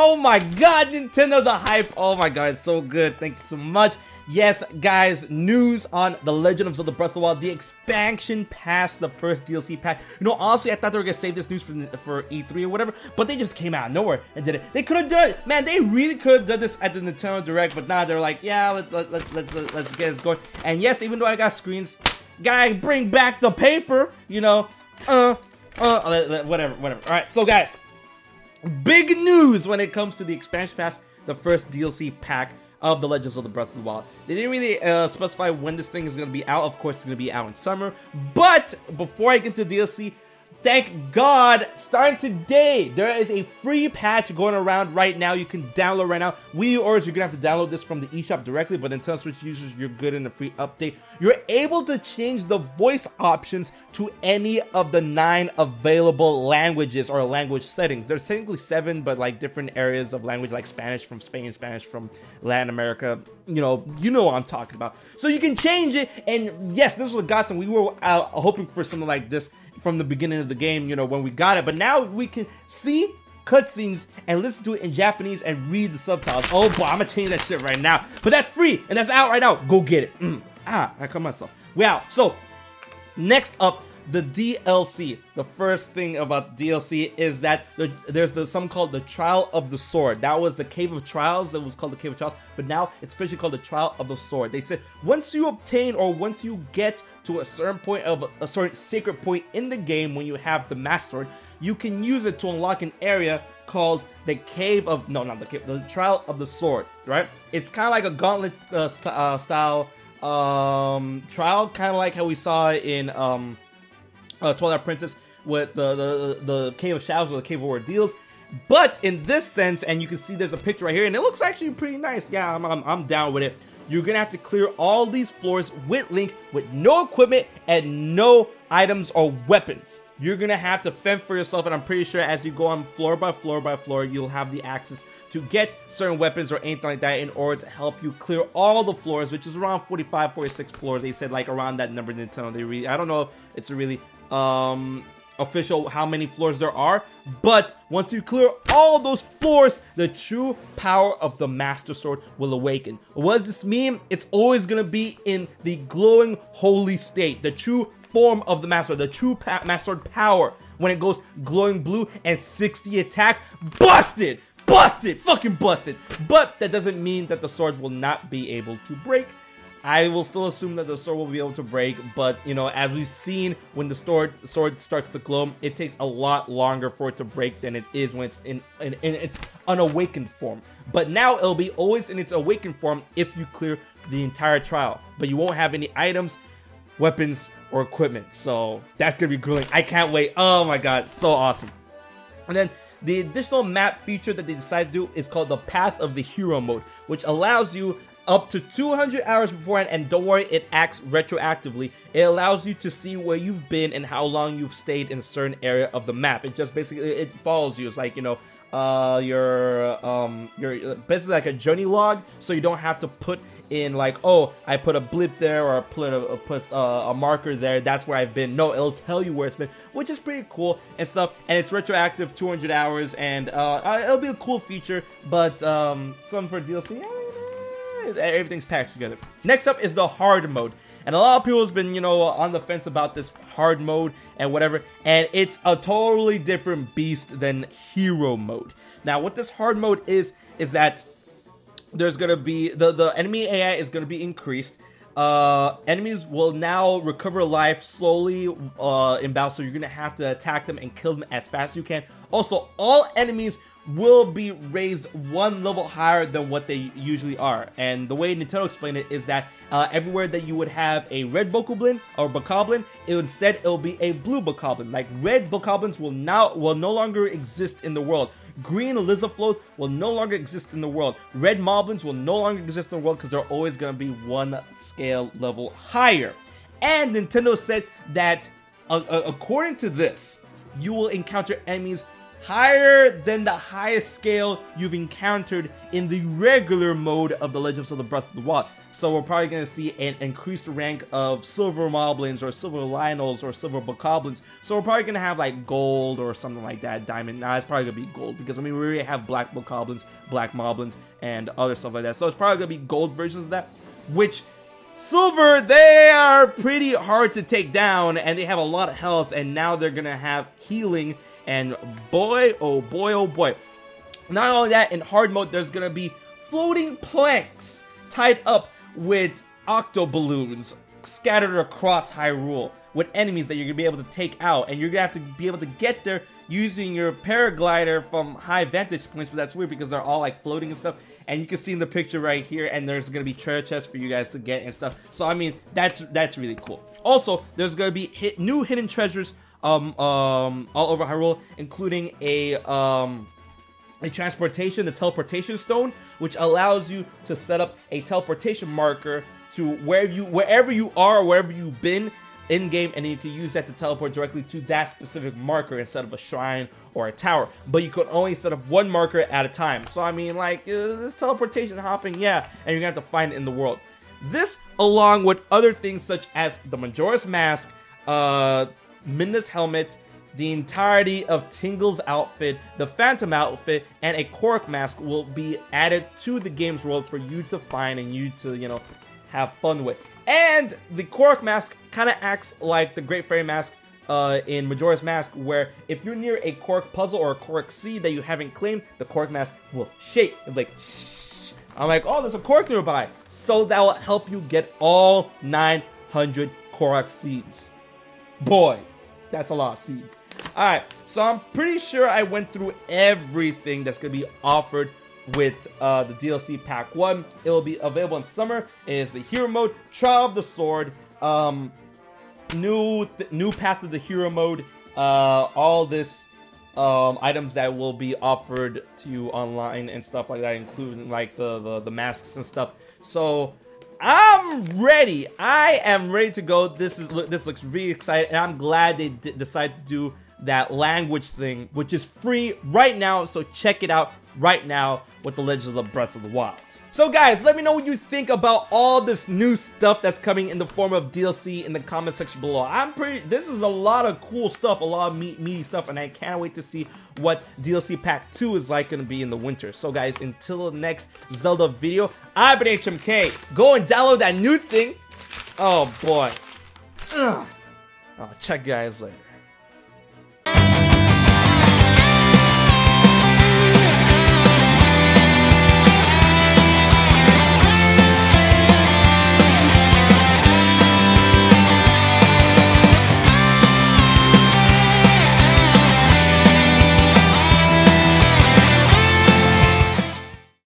Oh my god, Nintendo, the hype. Oh my god, it's so good. Thank you so much. Yes, guys, news on The Legend of Zelda Breath of the Wild, the expansion pass, the first DLC pack. You know, honestly, I thought they were gonna save this news for E3 or whatever, but they just came out of nowhere and did it. They could have done it, man. They really could have done this at the Nintendo Direct, but now they're like, yeah, let's get this going. And yes, even though I got screens, guy, bring back the paper. You know, whatever. All right, so guys, big news when it comes to the expansion pass, the first DLC pack of The Legend of Zelda Breath of the Wild. They didn't really specify when this thing is going to be out. Of course, it's going to be out in summer. But before I get to DLC, thank God, starting today, there is a free patch going around right now. You can download right now. Wii U owners, you're going to have to download this from the eShop directly, but Nintendo Switch users, you're good in the free update. You're able to change the voice options to any of the 9 available languages or language settings. There's technically 7, but like different areas of language, like Spanish from Spain, Spanish from Latin America. You know what I'm talking about. So you can change it, and yes, this was a godsend. We were hoping for something like this from the beginning of the game, you know, when we got it, but now we can see cutscenes and listen to it in Japanese and read the subtitles. Oh boy, I'm gonna change that shit right now. But that's free and that's out right now. Go get it. I cut myself. Wow. So next up, the DLC. The first thing about the DLC is that there's something called the Trial of the Sword. That was the Cave of Trials. That was called the Cave of Trials, but now it's officially called the Trial of the Sword. They said once you obtain or once you get to a certain point of a certain sacred point in the game, when you have the Master Sword, you can use it to unlock an area called the Cave of the Trial of the Sword. Right? It's kind of like a gauntlet style trial, kind of like how we saw in Twilight Princess with the Cave of Shadows or the Cave of Ordeals. But in this sense, and you can see there's a picture right here, and it looks actually pretty nice. Yeah, I'm down with it. You're gonna have to clear all these floors with Link, with no equipment and no items or weapons. You're gonna have to fend for yourself, and I'm pretty sure as you go on floor by floor by floor, you'll have the access to get certain weapons or anything like that in order to help you clear all the floors, which is around 45, 46 floors. They said like around that number. Nintendo, I don't know if it's a really official how many floors there are, but once you clear all those floors, the true power of the Master Sword will awaken. What does this mean? It's always gonna be in the glowing holy state, the true form of the Master Sword, the true Master Sword power. When it goes glowing blue and 60 attack, busted, fucking busted. But that doesn't mean that the sword will not be able to break. I will still assume that the sword will be able to break, but, you know, as we've seen, when the sword starts to glow, it takes a lot longer for it to break than it is when it's in its unawakened form. But now it'll be always in its awakened form if you clear the entire trial. But you won't have any items, weapons, or equipment. So that's gonna be grueling. I can't wait. Oh my god, so awesome. And then the additional map feature that they decided to do is called the Path of the Hero mode, which allows you up to 200 hours beforehand, and don't worry, it acts retroactively. It allows you to see where you've been and how long you've stayed in a certain area of the map. It just basically, it follows you. It's like, you know, you're basically like a journey log, so you don't have to put in like, oh, I put a blip there or I put a marker there, that's where I've been. No, it'll tell you where it's been, which is pretty cool and stuff. And it's retroactive 200 hours, and it'll be a cool feature, but something for DLC, everything's packed together. Next up is the hard mode, and a lot of people has been, you know, on the fence about this hard mode and whatever, and it's a totally different beast than hero mode. Now what this hard mode is that there's gonna be the enemy AI is gonna be increased. Enemies will now recover life slowly in battle, so you're gonna have to attack them and kill them as fast as you can. Also, all enemies will be raised one level higher than what they usually are. And the way Nintendo explained it is that everywhere that you would have a red Bokoblin or Bokoblin, instead it'll be a blue Bokoblin. Like red Bokoblins will no longer exist in the world. Green Lizaflows will no longer exist in the world. Red Moblins will no longer exist in the world because they're always going to be one scale level higher. And Nintendo said that according to this, you will encounter enemies higher than the highest scale you've encountered in the regular mode of The Legend of Zelda Breath of the Wild. So we're probably going to see an increased rank of silver moblins or silver Lionels or silver bokoblins. So we're probably going to have like gold or something like that, diamond. Nah, it's probably going to be gold because I mean we already have black bokoblins, black moblins, and other stuff like that. So it's probably going to be gold versions of that, which silver, they are pretty hard to take down and they have a lot of health, and now they're going to have healing, and boy, oh boy, oh boy. Not only that, in hard mode, there's going to be floating planks tied up with octo balloons scattered across Hyrule with enemies that you're going to be able to take out, and you're going to have to be able to get there using your paraglider from high vantage points, but that's weird because they're all like floating and stuff. And you can see in the picture right here, and there's going to be treasure chests for you guys to get and stuff. So, I mean, that's really cool. Also, there's going to be new hidden treasures all over Hyrule, including a transportation, the teleportation stone, which allows you to set up a teleportation marker to wherever you are, wherever you've been in-game, and you can use that to teleport directly to that specific marker instead of a shrine or a tower. But you could only set up one marker at a time. So I mean, like, this teleportation hopping, yeah, and you're gonna have to find it in the world. This, along with other things such as the Majora's Mask, Midna's helmet, the entirety of Tingle's outfit, the Phantom outfit, and a Korok mask will be added to the game's world for you to find and you to, you know, have fun with. And the Korok mask kind of acts like the Great Fairy mask in Majora's Mask, where if you're near a Korok puzzle or a Korok seed that you haven't claimed, the Korok mask will shake. It's like, shh. I'm like, oh, there's a Korok nearby. So that will help you get all 900 Korok seeds. Boy, that's a lot of seeds. Alright, so I'm pretty sure I went through everything that's going to be offered with the DLC Pack 1. It will be available in summer. It is the Hero Mode, Trial of the Sword, new Path of the Hero Mode, all this items that will be offered to you online and stuff like that, including like the masks and stuff. So I'm ready. I am ready to go. This looks really exciting, and I'm glad they decided to do that language thing, which is free right now. So check it out right now with The Legend of Breath of the Wild. So guys, let me know what you think about all this new stuff that's coming in the form of DLC in the comment section below. This is a lot of cool stuff, a lot of meaty stuff, and I can't wait to see what DLC Pack 2 is like going to be in the winter. So guys, until the next Zelda video, I've been HMK. Go and download that new thing. Oh boy. Ugh. I'll check you guys later.